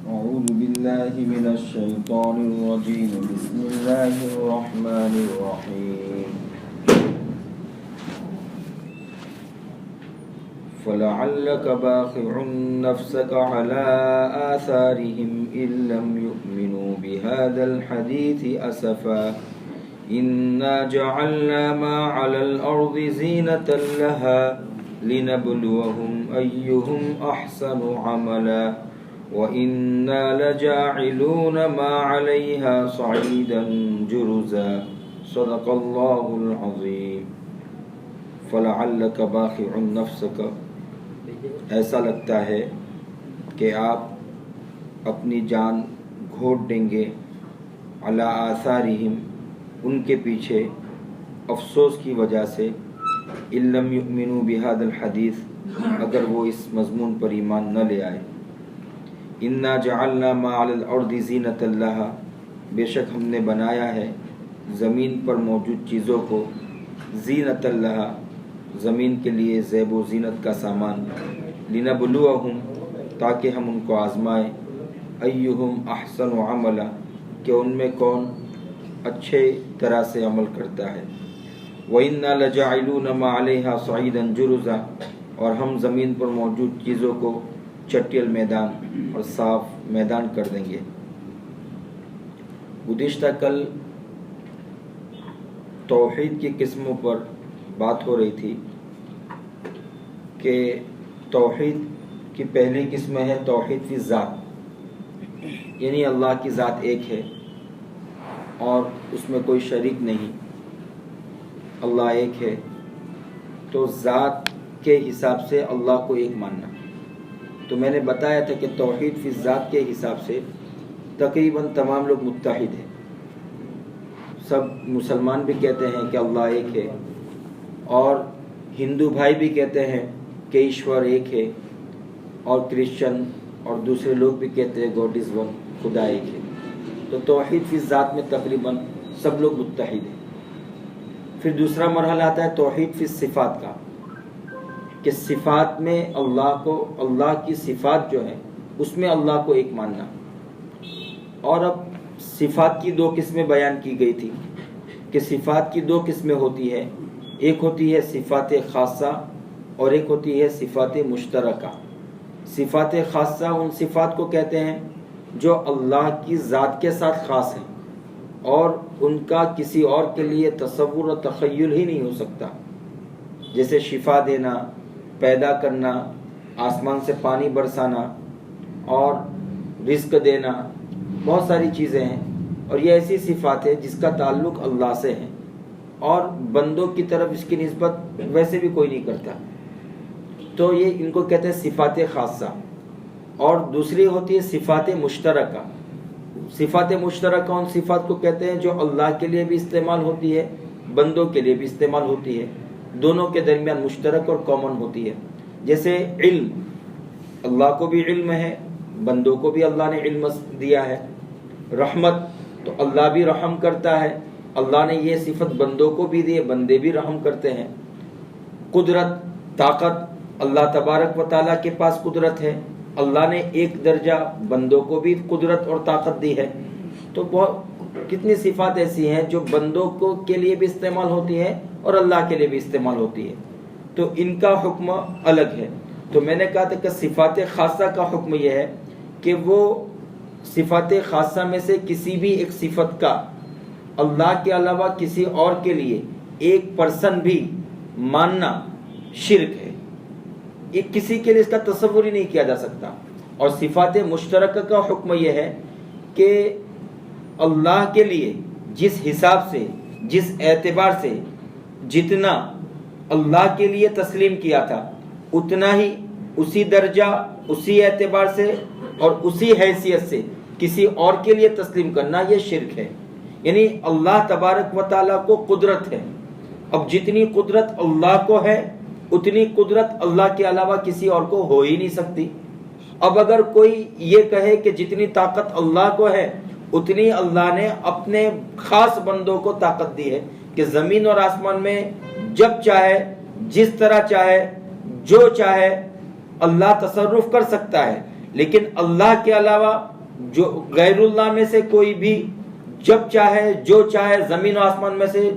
أعوذ بالله من الشيطان الرجيم بسم الله الرحمن الرحيم فلعلك باخع نفسك على آثارهم إن لم يؤمنوا بهذا الحديث أسفا إنا جعلنا ما على الأرض زينة لها لنبلوهم أيهم أحسن عملا وَإِنَّا لَجَاعِلُونَ مَا عَلَيْهَا صَعِيدًا جُرُزًا صدق اللہ العظیم فَلَعَلَّكَ بَاخِعٌ نَفْسَكَ ایسا لگتا ہے کہ آپ اپنی جان گھونٹ دیں گے علی آثارہم ان کے پیچھے افسوس کی وجہ سے ان لم یؤمنوا بہذا الحدیث اگر وہ اس مضمون پر ایمان نہ لے آئے انا جعلنا ما علی الارض زینۃ لہا بے شک ہم نے بنایا ہے زمین پر موجود چیزوں کو زینۃ لہا زمین کے لیے زیب و زینت کا سامان لنبلوہم تاکہ ہم ان کو آزمائیں ایہم احسن عملا کہ ان میں کون اچھے طرح سے عمل کرتا ہے وَإِنَّا لَجَاعِلُونَ مَا عَلَيْهَا صَعِيدًا جُرُزًا اور ہم زمین پر موجود چیزوں کو چٹیل میدان اور صاف میدان کر دیں گے۔ گزشتہ کل توحید کی قسموں پر بات ہو رہی تھی کہ توحید کی پہلی قسم ہے توحید فی ذات، یعنی اللہ کی ذات ایک ہے اور اس میں کوئی شریک نہیں، اللہ ایک ہے، تو ذات کے حساب سے اللہ کو ایک ماننا۔ تو میں نے بتایا تھا کہ توحید فی ذات کے حساب سے تقریباً تمام لوگ متحد ہیں، سب مسلمان بھی کہتے ہیں کہ اللہ ایک ہے اور ہندو بھائی بھی کہتے ہیں کہ ایشور ایک ہے اور کرسچن اور دوسرے لوگ بھی کہتے ہیں گاڈ از ون، خدا ایک ہے۔ تو توحید فی ذات میں تقریباً سب لوگ متحد ہیں۔ پھر دوسرا مرحلہ آتا ہے توحید فی صفات کا کہ صفات میں اللہ کو، اللہ کی صفات جو ہیں اس میں اللہ کو ایک ماننا۔ اور اب صفات کی دو قسمیں بیان کی گئی تھی کہ صفات کی دو قسمیں ہوتی ہیں، ایک ہوتی ہے صفات خاصہ اور ایک ہوتی ہے صفات مشترکہ۔ صفات خاصہ ان صفات کو کہتے ہیں جو اللہ کی ذات کے ساتھ خاص ہیں اور ان کا کسی اور کے لیے تصور و تخیل ہی نہیں ہو سکتا، جیسے شفا دینا، پیدا کرنا، آسمان سے پانی برسانا اور رزق دینا، بہت ساری چیزیں ہیں اور یہ ایسی صفات ہے جس کا تعلق اللہ سے ہے اور بندوں کی طرف اس کی نسبت ویسے بھی کوئی نہیں کرتا، تو یہ ان کو کہتے ہیں صفات خاصہ۔ اور دوسری ہوتی ہے صفات مشترکہ۔ صفات مشترکہ ان صفات کو کہتے ہیں جو اللہ کے لیے بھی استعمال ہوتی ہے، بندوں کے لیے بھی استعمال ہوتی ہے، دونوں کے درمیان مشترک اور کامن ہوتی ہے۔ جیسے علم، اللہ کو بھی علم ہے، بندوں کو بھی اللہ نے علم دیا ہے۔ رحمت، تو اللہ بھی رحم کرتا ہے، اللہ نے یہ صفت بندوں کو بھی دی ہے، بندے بھی رحم کرتے ہیں۔ قدرت، طاقت، اللہ تبارک و تعالیٰ کے پاس قدرت ہے، اللہ نے ایک درجہ بندوں کو بھی قدرت اور طاقت دی ہے۔ تو بہت کتنی صفات ایسی ہیں جو بندوں کو کے لیے بھی استعمال ہوتی ہیں اور اللہ کے لیے بھی استعمال ہوتی ہے، تو ان کا حکم الگ ہے۔ تو میں نے کہا تھا کہ صفات خاصہ کا حکم یہ ہے کہ وہ صفات خاصہ میں سے کسی بھی ایک صفت کا اللہ کے علاوہ کسی اور کے لیے 1% بھی ماننا شرک ہے، یہ کسی کے لیے اس کا تصور ہی نہیں کیا جا سکتا۔ اور صفات مشترکہ کا حکم یہ ہے کہ اللہ کے لیے جس حساب سے، جس اعتبار سے جتنا اللہ کے لیے تسلیم کیا تھا اتنا ہی، اسی درجہ، اسی اعتبار سے اور اسی حیثیت سے کسی اور کے لیے تسلیم کرنا یہ شرک ہے۔ یعنی اللہ تبارک و تعالیٰ کو قدرت ہے، اب جتنی قدرت اللہ کو ہے اتنی قدرت اللہ کے علاوہ کسی اور کو ہو ہی نہیں سکتی۔ اب اگر کوئی یہ کہے کہ جتنی طاقت اللہ کو ہے اتنی اللہ نے اپنے خاص بندوں کو طاقت دی ہے کہ زمین اور آسمان میں جب چاہے، جس طرح چاہے، جو چاہے اللہ تصرف کر سکتا ہے، لیکن اللہ کے علاوہ جو غیر اللہ میں سے کوئی بھی جب چاہے جو چاہے زمین و آسمان میں سے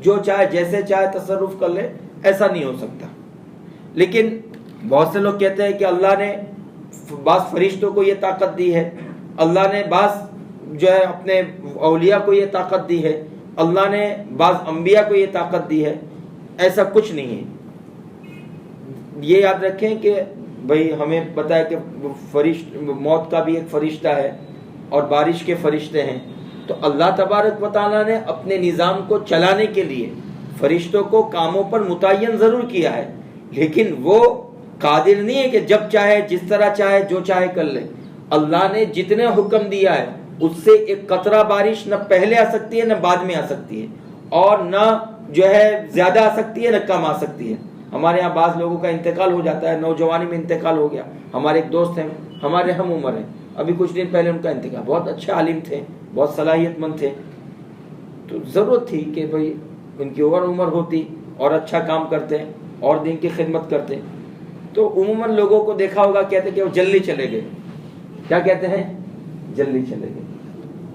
جو چاہے جیسے چاہے تصرف کر لے، ایسا نہیں ہو سکتا۔ لیکن بہت سے لوگ کہتے ہیں کہ اللہ نے بعض فرشتوں کو یہ طاقت دی ہے، اللہ نے بعض جو ہے اپنے اولیاء کو یہ طاقت دی ہے، اللہ نے بعض انبیاء کو یہ طاقت دی ہے۔ ایسا کچھ نہیں ہے۔ یہ یاد رکھیں کہ بھئی ہمیں پتہ ہے کہ موت کا بھی ایک فرشتہ ہے اور بارش کے فرشتے ہیں، تو اللہ تبارک و تعالیٰ نے اپنے نظام کو چلانے کے لیے فرشتوں کو کاموں پر متعین ضرور کیا ہے، لیکن وہ قادر نہیں ہے کہ جب چاہے جس طرح چاہے جو چاہے کر لے۔ اللہ نے جتنے حکم دیا ہے اس سے ایک قطرہ بارش نہ پہلے آ سکتی ہے نہ بعد میں آ سکتی ہے، اور نہ جو ہے زیادہ آ سکتی ہے نہ کم آ سکتی ہے۔ ہمارے ہاں بعض لوگوں کا انتقال ہو جاتا ہے، نوجوانی میں انتقال ہو گیا۔ ہمارے ایک دوست ہیں، ہمارے ہم عمر ہیں، ابھی کچھ دن پہلے ان کا انتقال، بہت اچھے عالم تھے، بہت صلاحیت مند تھے، تو ضرورت تھی کہ بھئی ان کی عمر ہوتی اور اچھا کام کرتے اور دین کی خدمت کرتے، تو عموماً لوگوں کو دیکھا ہوگا کہتے کہ وہ جلدی چلے گئے۔ کیا کہتے ہیں؟ جلدی چلے گئے۔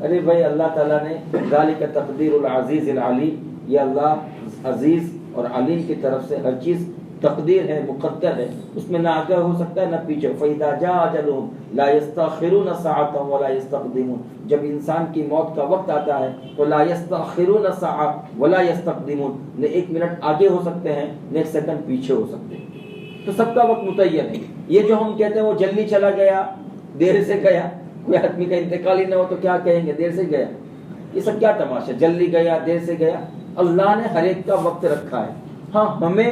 ارے بھائی اللہ تعالیٰ نے ذالک تقدیر العزیز العلیم، یہ اللہ عزیز اور علیم کی طرف سے ہر چیز تقدیر ہے، مقدر ہے، اس میں نہ آگے ہو سکتا ہے نہ پیچھے۔ فَإِذَا جَاءَ أَجَلُهُمْ لَا يَسْتَأْخِرُونَ سَاعَةً وَلَا يَسْتَقْدِمُونَ، جب انسان کی موت کا وقت آتا ہے تو لا يَسْتَأْخِرُونَ سَاعَةً وَلَا يَسْتَقْدِمُونَ، نہ ایک منٹ آگے ہو سکتے ہیں نہ ایک سیکنڈ پیچھے ہو سکتے ہیں، تو سب کا وقت متعین ہے۔ یہ جو ہم کہتے ہیں وہ جلدی چلا گیا، دیر سے گیا، کوئی آدمی کا انتقال ہی نہ ہو تو کیا کہیں گے؟ دیر سے گیا۔ یہ سب کیا تماشا، جلدی گیا دیر سے گیا؟ اللہ نے ہر ایک کا وقت رکھا ہے۔ ہاں ہمیں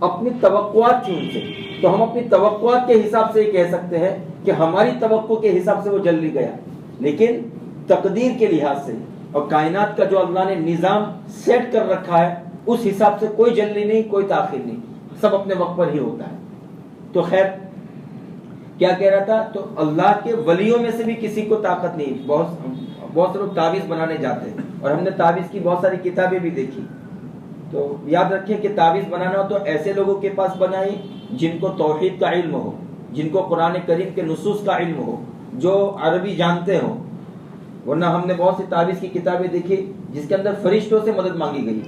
اپنی توقعات تھی ان سے، تو ہم اپنی توقعات کے حساب سے یہ کہہ سکتے ہیں کہ ہماری توقع کے حساب سے وہ جلدی گیا، لیکن تقدیر کے لحاظ سے اور کائنات کا جو اللہ نے نظام سیٹ کر رکھا ہے اس حساب سے کوئی جلدی نہیں، کوئی تاخیر نہیں، سب اپنے وقت پر ہی ہوتا ہے۔ تو خیر کیا کہہ رہا تھا؟ تو اللہ کے ولیوں میں سے بھی کسی کو طاقت نہیں۔ بہت سے لوگ تعویذ بنانے جاتے ہیں، اور ہم نے تعویذ کی بہت ساری کتابیں بھی دیکھی، تو یاد رکھیں کہ تعویذ بنانا ہو تو ایسے لوگوں کے پاس بنائیں جن کو توحید کا علم ہو، جن کو قرآن کریم کے نصوص کا علم ہو، جو عربی جانتے ہوں، ورنہ ہم نے بہت سی تعویذ کی کتابیں دیکھی جس کے اندر فرشتوں سے مدد مانگی گئی،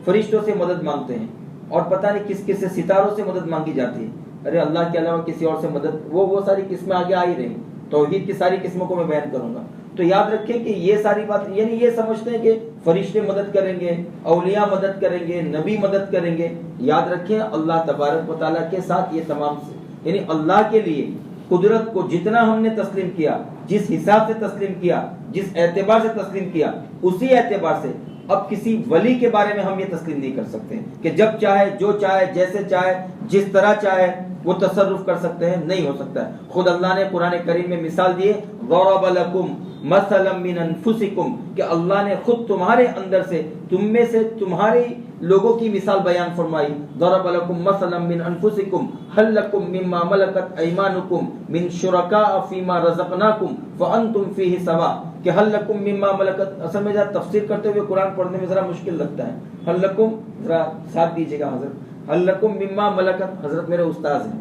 فرشتوں سے مدد مانگتے ہیں، اور پتہ نہیں کس کس سے، ستاروں سے مدد مانگی جاتی ہے۔ ارے اللہ کے علاوہ کسی اور سے مدد، وہ ساری قسمیں آگے آ ہی رہی، توحید کی ساری قسموں کو میں بیان کروں گا۔ تو یاد رکھیں کہ یہ ساری بات، یعنی یہ سمجھتے ہیں کہ فرشتے مدد کریں گے، اولیاء مدد کریں گے، نبی مدد کریں گے۔ یاد رکھیں اللہ تبارک و تعالیٰ کے ساتھ یہ تمام سے، یعنی اللہ کے لیے قدرت کو جتنا ہم نے تسلیم کیا، جس حساب سے تسلیم کیا، جس اعتبار سے تسلیم کیا، اسی اعتبار سے اب کسی ولی کے بارے میں ہم یہ تسلیم نہیں کر سکتے کہ جب چاہے جو چاہے جیسے چاہے جس طرح چاہے وہ تصرف کر سکتے ہیں، نہیں ہو سکتا ہے۔ خود اللہ نے قرآن کریم میں مثال دیے، ضرب لکم مثلا من انفسکم، کہ اللہ نے خود تمہارے اندر سے، تم میں سے تمہارے لوگوں کی مثال بیان فرمائی۔ ضرب لکم مثلا من انفسکم هل لکم مما ملکت ایمانکم من شرکاء فیما رزقناکم فانتم فیہ سواء، کہ حل لکم مما ملکت، اصل میں ذرا تفسیر کرتے ہوئے قرآن پڑھنے میں ذرا مشکل لگتا ہے۔ حل لکم، ذرا ساتھ دیجیے گا حضرت، حل لکم مما ملکت، حضرت میرے استاذ ہیں،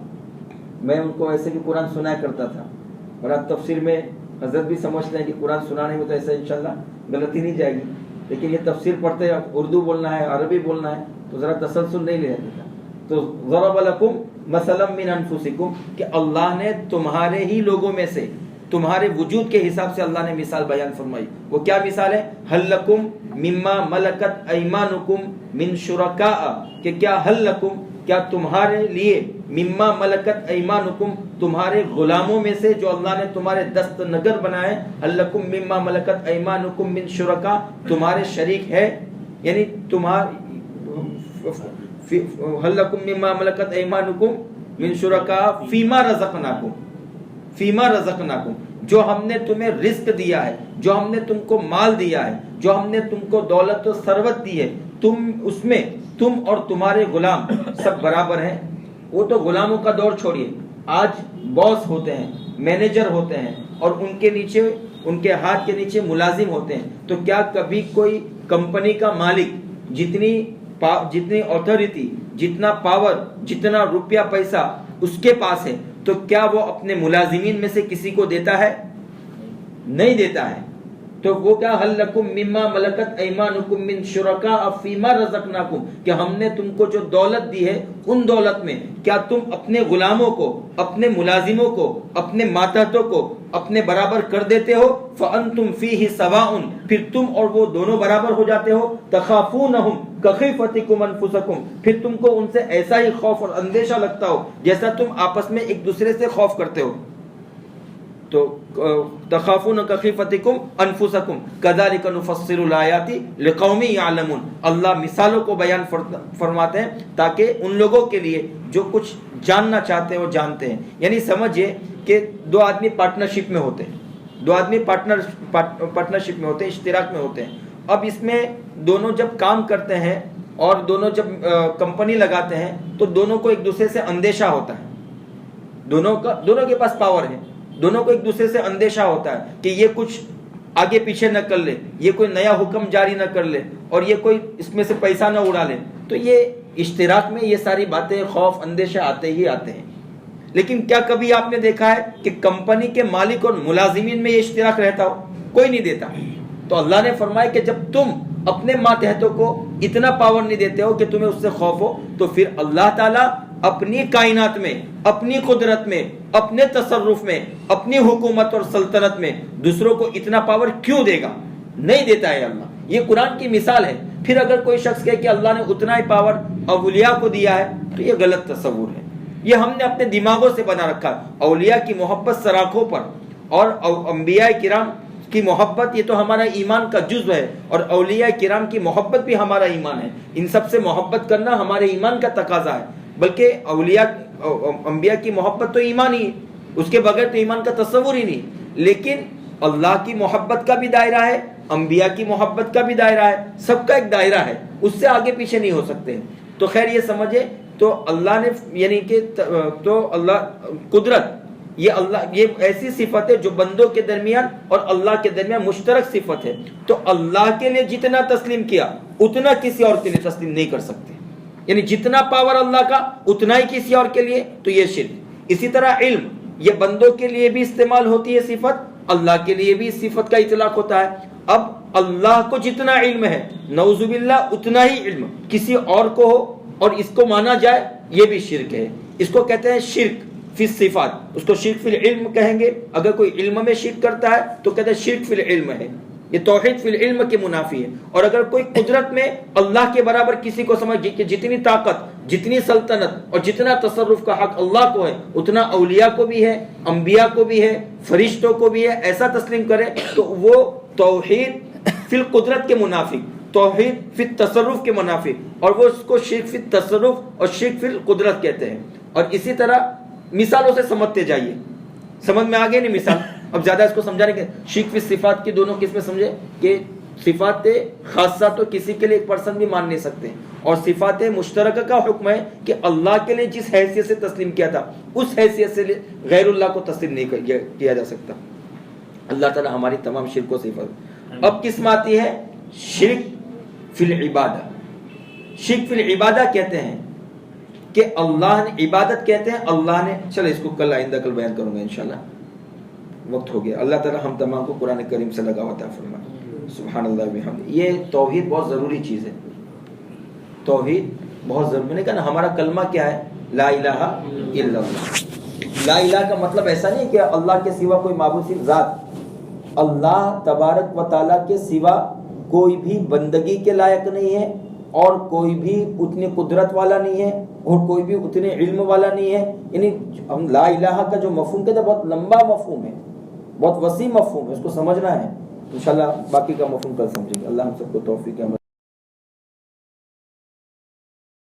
میں ان کو ایسے بھی قرآن سنایا کرتا تھا، اور اب تفسیر میں حضرت بھی سمجھتے ہیں کہ قرآن سنانے میں تو ایسا انشاءاللہ غلطی نہیں جائے گی، لیکن یہ تفسیر پڑھتے ہیں، اردو بولنا ہے، عربی بولنا ہے، تو ذرا تسلسل نہیں لے دیتا۔ تو ضرب لکم مثلا من انفسکم، کہ اللہ نے تمہارے ہی لوگوں میں سے، تمہارے وجود کے حساب سے اللہ نے مثال بیان فرمائی۔ وہ کیا مثال ہے؟ حل لکم مما ملکت ایمانکم من شرکاء، کہ کیا حل لکم، کیا تمہارے لیے، مما ملکت ایمانکم، تمہارے غلاموں میں سے جو اللہ نے تمہارے دست نگر بنائے، حل لکم مما ملکت ایمانکم من شرکاء، تمہارے شریک ہے، یعنی حل لکم مما ملکت ایمانکم من شرکاء فیما رزقناکم، فیما رزقناکم، جو ہم نے تمہیں رزق دیا ہے، جو ہم نے تم کو مال دیا ہے، جو ہم نے تم کو دولت و ثروت دی ہے، تم اس میں، تم اور تمہارے غلام سب برابر ہیں۔ وہ تو غلاموں کا دور چھوڑیے، آج باس ہوتے ہیں، مینیجر ہوتے ہیں، اور ان کے نیچے، ان کے ہاتھ کے نیچے ملازم ہوتے ہیں، تو کیا کبھی کوئی کمپنی کا مالک جتنی اتھارٹی، جتنا پاور، جتنا روپیہ پیسہ اس کے پاس ہے، تو کیا وہ اپنے ملازمین میں سے کسی کو دیتا ہے؟ نہیں دیتا ہے. تو وہ کیا حل لکم مما ملکت ایمانکم من شرکاء فیما رزقناکم, کہ ہم نے تم کو جو دولت دی ہے ان دولت میں کیا تم اپنے غلاموں کو, اپنے ملازموں کو, اپنے ماتحتوں کو اپنے برابر کر دیتے ہو. فانتم فیہ سواء, پھر تم اور وہ دونوں برابر ہو جاتے ہو. تخافونہم کخیفتکم انفسکم, پھر تم کو ان سے ایسا ہی خوف اور اندیشہ لگتا ہو جیسا تم آپس میں ایک دوسرے سے خوف کرتے ہو. تو تخافون کخیفتکم انفسکم کذالک نفصل الآیات لقوم یعلمون. اللہ مثالوں کو بیان فرماتے ہیں تاکہ ان لوگوں کے لیے جو کچھ جاننا چاہتے ہیں وہ جانتے ہیں. یعنی سمجھئے کہ دو آدمی پارٹنرشپ میں ہوتے ہیں, دو آدمی پارٹنرشپ میں ہوتے ہیں, اشتراک میں ہوتے ہیں. اب اس میں دونوں جب کام کرتے ہیں اور دونوں جب کمپنی لگاتے ہیں تو دونوں کو ایک دوسرے سے اندیشہ ہوتا ہے. دونوں کے پاس پاور ہے, دونوں کو ایک دوسرے سے اندیشہ ہوتا ہے کہ یہ کچھ آگے پیچھے نہ کر لے, یہ کوئی نیا حکم جاری نہ کر لے, اور یہ کوئی اس میں سے پیسہ نہ اڑا لے. تو یہ اشتراک میں یہ ساری باتیں, خوف, اندیشہ آتے ہی آتے ہیں. لیکن کیا کبھی آپ نے دیکھا ہے کہ کمپنی کے مالک اور ملازمین میں یہ اشتراک رہتا ہو؟ کوئی نہیں دیتا. تو اللہ نے فرمایا کہ جب تم اپنے ماتحتوں کو اتنا پاور نہیں دیتے ہو کہ تمہیں اس سے خوف ہو, تو پھر اللہ تعالیٰ اپنی کائنات میں, اپنی قدرت میں, اپنے تصرف میں, اپنی حکومت اور سلطنت میں دوسروں کو اتنا پاور کیوں دے گا؟ نہیں دیتا ہے اللہ. یہ قرآن کی مثال ہے. پھر اگر کوئی شخص کہے کہ اللہ نے اتنا ہی پاور اولیاء کو دیا ہے تو یہ غلط تصور ہے. یہ ہم نے اپنے دماغوں سے بنا رکھا ہے. اولیاء کی محبت سراخوں پر اور انبیاء کرام کی محبت یہ تو ہمارا ایمان کا جزو ہے, اور اولیاء کرام کی محبت بھی ہمارا ایمان ہے. ان سب سے محبت کرنا ہمارے ایمان کا تقاضا ہے. بلکہ اولیاء انبیاء کی محبت تو ایمان ہی, اس کے بغیر تو ایمان کا تصور ہی نہیں. لیکن اللہ کی محبت کا بھی دائرہ ہے, انبیاء کی محبت کا بھی دائرہ ہے, سب کا ایک دائرہ ہے, اس سے آگے پیچھے نہیں ہو سکتے. تو خیر یہ سمجھے تو اللہ نے یعنی کہ تو اللہ قدرت, یہ ایسی صفت ہے جو بندوں کے درمیان اور اللہ کے درمیان مشترک صفت ہے. تو اللہ کے لیے جتنا تسلیم کیا اتنا کسی اور کے لیے تسلیم نہیں کر سکتے. یعنی جتنا پاور اللہ کا اتنا ہی کسی اور کے لیے, تو یہ شرک. اسی طرح علم, یہ بندوں کے لیے بھی استعمال ہوتی ہے صفت, اللہ کے لیے بھی اس صفت کا اطلاق ہوتا ہے. اب اللہ کو جتنا علم ہے نعوذ باللہ اتنا ہی علم کسی اور کو ہو اور اس کو مانا جائے, یہ بھی شرک ہے. اس کو کہتے ہیں شرک فی الصفات, اس کو شرک فی العلم کہیں گے. اگر کوئی علم میں شرک کرتا ہے تو کہتے ہیں شرک فی العلم ہے, یہ توحید فی العلم کے منافی ہے. اور اگر کوئی قدرت میں اللہ کے برابر کسی کو سمجھ کہ جتنی طاقت, جتنی سلطنت اور جتنا تصرف کا حق اللہ کو ہے اتنا اولیاء کو بھی ہے, انبیاء کو بھی ہے, فرشتوں کو بھی ہے, ایسا تسلیم کرے تو وہ توحید فی القدرت کے منافی, توحید فی التصرف کے منافی, اور وہ اس کو شرک فی التصرف اور شرک فی القدرت کہتے ہیں. اور اسی طرح مثالوں سے سمجھتے جائیے. سمجھ میں آگے نہیں مثال؟ اب زیادہ اس کو سمجھانے کے شرک فی صفات کی دونوں قسمیں سمجھے کہ صفات خاصہ تو کسی کے لیے ایک پرسن بھی مان نہیں سکتے, اور صفات مشترکہ کا حکم ہے کہ اللہ کے لیے جس حیثیت سے تسلیم کیا تھا اس حیثیت سے غیر اللہ کو تسلیم نہیں کیا جا سکتا. اللہ تعالی ہماری تمام شرکوں سے حفاظت. اب قسم آتی ہے شرک فی العبادہ. شرک فی العبادہ کہتے ہیں کہ اللہ نے عبادت کہتے ہیں اللہ نے, چلو اس کو کل آئندہ کل بیان کروں گا انشاءاللہ, وقت ہو گیا. اللہ تعالی ہم تمام کو قرآن کریم سے لگا عطا فرمائے. سبحان اللہ بحمدہ. یہ توحید بہت ضروری چیز ہے, توحید بہت ضروری. میں نے کہا نا ہمارا کلمہ کیا ہے؟ لا الہ الا اللہ. لا الہ کا مطلب ایسا نہیں کہ اللہ کے سوا کوئی معبود, صرف ذات اللہ تبارک و تعالیٰ کے سوا کوئی بھی بندگی کے لائق نہیں ہے, اور کوئی بھی اتنی قدرت والا نہیں ہے, اور کوئی بھی اتنے علم والا نہیں ہے. یعنی ہم لا الہ کا جو مفہوم کہتے ہیں بہت لمبا مفہوم ہے, بہت وسیع مفہوم ہے, اس کو سمجھنا ہے. انشاءاللہ باقی کا مفہوم کل سمجھیں گے. اللہ ہم سب کو توفیق